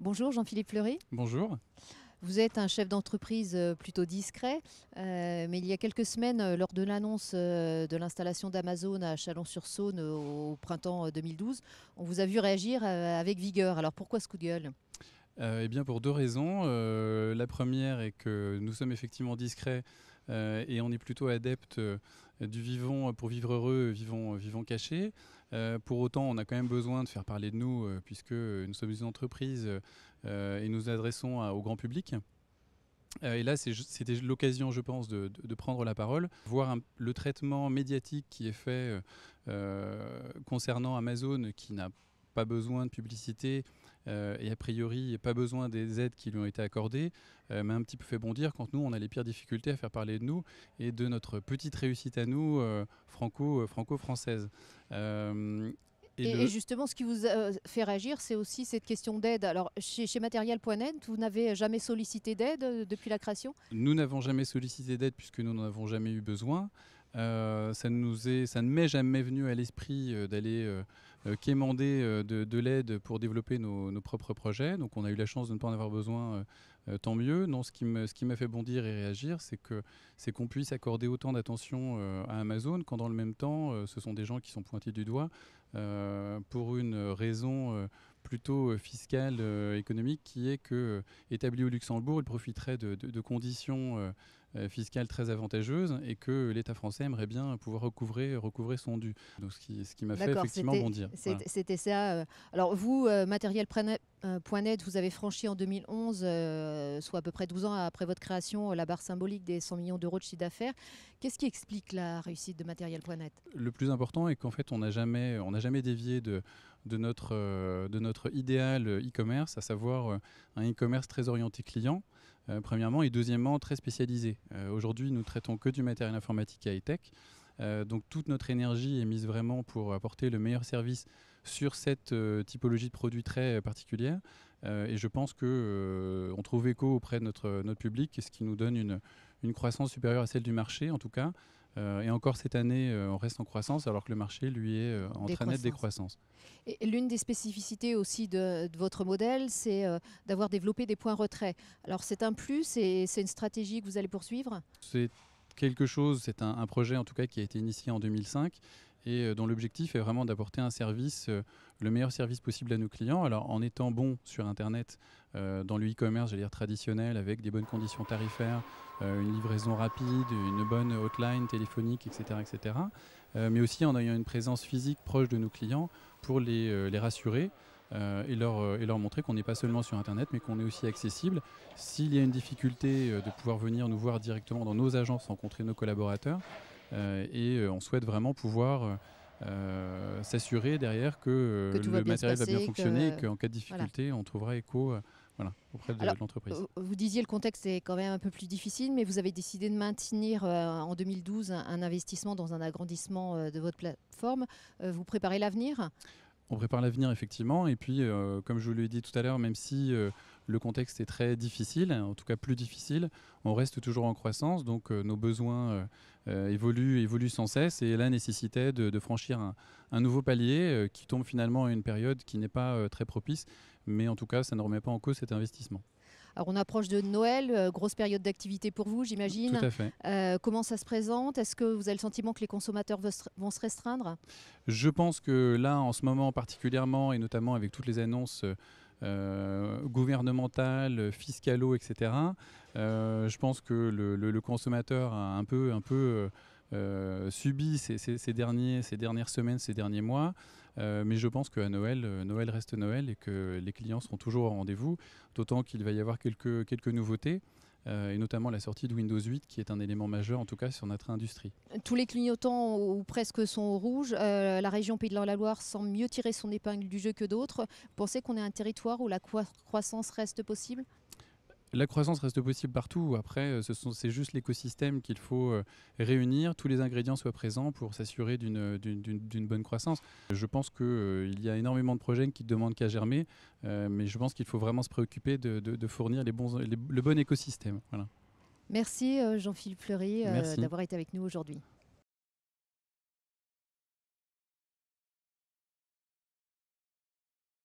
Bonjour Jean-Philippe Fleury. Bonjour. Vous êtes un chef d'entreprise plutôt discret, mais il y a quelques semaines, lors de l'annonce de l'installation d'Amazon à Chalon-sur-Saône au printemps 2012, on vous a vu réagir avec vigueur. Alors pourquoi ce coup de gueule? Eh bien pour deux raisons. La première est que nous sommes effectivement discrets et on est plutôt adepte du vivons pour vivre heureux, vivons cachés. Pour autant, on a quand même besoin de faire parler de nous puisque nous sommes une entreprise et nous adressons au grand public. Et là, c'était l'occasion, je pense, de prendre la parole, voir le traitement médiatique qui est fait concernant Amazon, qui n'a pas besoin de publicité et a priori pas besoin des aides qui lui ont été accordées, m'a un petit peu fait bondir quand nous, on a les pires difficultés à faire parler de nous et de notre petite réussite à nous, franco-française. Et justement, ce qui vous a fait réagir, c'est aussi cette question d'aide. Alors, chez Matériel.net, vous n'avez jamais sollicité d'aide depuis la création? Nous n'avons jamais sollicité d'aide puisque nous n'en avons jamais eu besoin. Ça ne m'est jamais venu à l'esprit d'aller quémander de l'aide pour développer nos propres projets. Donc on a eu la chance de ne pas en avoir besoin, tant mieux. Non, ce qui m'a fait bondir et réagir, c'est qu'on puisse accorder autant d'attention à Amazon quand dans le même temps, ce sont des gens qui sont pointés du doigt pour une raison plutôt fiscale, économique, qui est que établi au Luxembourg, il profiterait de conditions fiscales très avantageuses et que l'État français aimerait bien pouvoir recouvrer son dû. Donc ce qui m'a fait effectivement bondir. Voilà. C'était ça. Alors vous, Matériel.net, vous avez franchi en 2011, soit à peu près 12 ans après votre création, la barre symbolique des 100 millions d'euros de chiffre d'affaires. Qu'est-ce qui explique la réussite de Matériel.net? Le plus important est qu'en fait, on n'a jamais dévié de notre idéal e-commerce, à savoir un e-commerce très orienté client, premièrement, et deuxièmement, très spécialisé. Aujourd'hui, nous traitons que du matériel informatique et high-tech. Donc toute notre énergie est mise vraiment pour apporter le meilleur service sur cette typologie de produits très particulière. Et je pense qu'on trouve écho auprès de notre public, ce qui nous donne une croissance supérieure à celle du marché, en tout cas. Et encore cette année, on reste en croissance, alors que le marché, lui, est en très nette décroissance. Et l'une des spécificités aussi de votre modèle, c'est d'avoir développé des points retrait. Alors c'est un plus et c'est une stratégie que vous allez poursuivre? C'est c'est un projet en tout cas qui a été initié en 2005 et dont l'objectif est vraiment d'apporter un service, le meilleur service possible à nos clients. Alors en étant bon sur Internet, dans le e-commerce, j'allais dire traditionnel, avec des bonnes conditions tarifaires, une livraison rapide, une bonne hotline téléphonique, etc. etc. Mais aussi en ayant une présence physique proche de nos clients pour les rassurer. Et leur montrer qu'on n'est pas seulement sur Internet, mais qu'on est aussi accessible. S'il y a une difficulté de pouvoir venir nous voir directement dans nos agences, rencontrer nos collaborateurs, on souhaite vraiment pouvoir s'assurer derrière que le matériel va bien fonctionner et qu'en cas de difficulté, voilà, on trouvera écho auprès de l'entreprise. Vous disiez le contexte est quand même un peu plus difficile, mais vous avez décidé de maintenir en 2012 un investissement dans un agrandissement de votre plateforme. Vous préparez l'avenir? On prépare l'avenir effectivement, et puis comme je vous l'ai dit tout à l'heure, même si le contexte est très difficile, en tout cas plus difficile, on reste toujours en croissance, donc nos besoins évoluent sans cesse, et la nécessitait de franchir un nouveau palier qui tombe finalement à une période qui n'est pas très propice, mais en tout cas ça ne remet pas en cause cet investissement. Alors on approche de Noël, grosse période d'activité pour vous, j'imagine. Tout à fait. Comment ça se présente? Est-ce que vous avez le sentiment que les consommateurs vont se restreindre? Je pense que là, en ce moment particulièrement, et notamment avec toutes les annonces gouvernementales, fiscalo, etc., je pense que le consommateur a un peu subi ces dernières semaines, ces derniers mois. Mais je pense qu'à Noël reste Noël et que les clients seront toujours au rendez-vous, d'autant qu'il va y avoir quelques nouveautés. Et notamment la sortie de Windows 8 qui est un élément majeur en tout cas sur notre industrie. Tous les clignotants ou presque sont au rouge. La région Pays de la Loire semble mieux tirer son épingle du jeu que d'autres. Vous pensez qu'on est un territoire où la croissance reste possible? La croissance reste possible partout. Après, c'est juste l'écosystème qu'il faut réunir, tous les ingrédients soient présents pour s'assurer d'une bonne croissance. Je pense qu'il y a énormément de projets qui ne demandent qu'à germer, mais je pense qu'il faut vraiment se préoccuper de fournir le bon écosystème. Voilà. Merci Jean-Philippe Fleury d'avoir été avec nous aujourd'hui.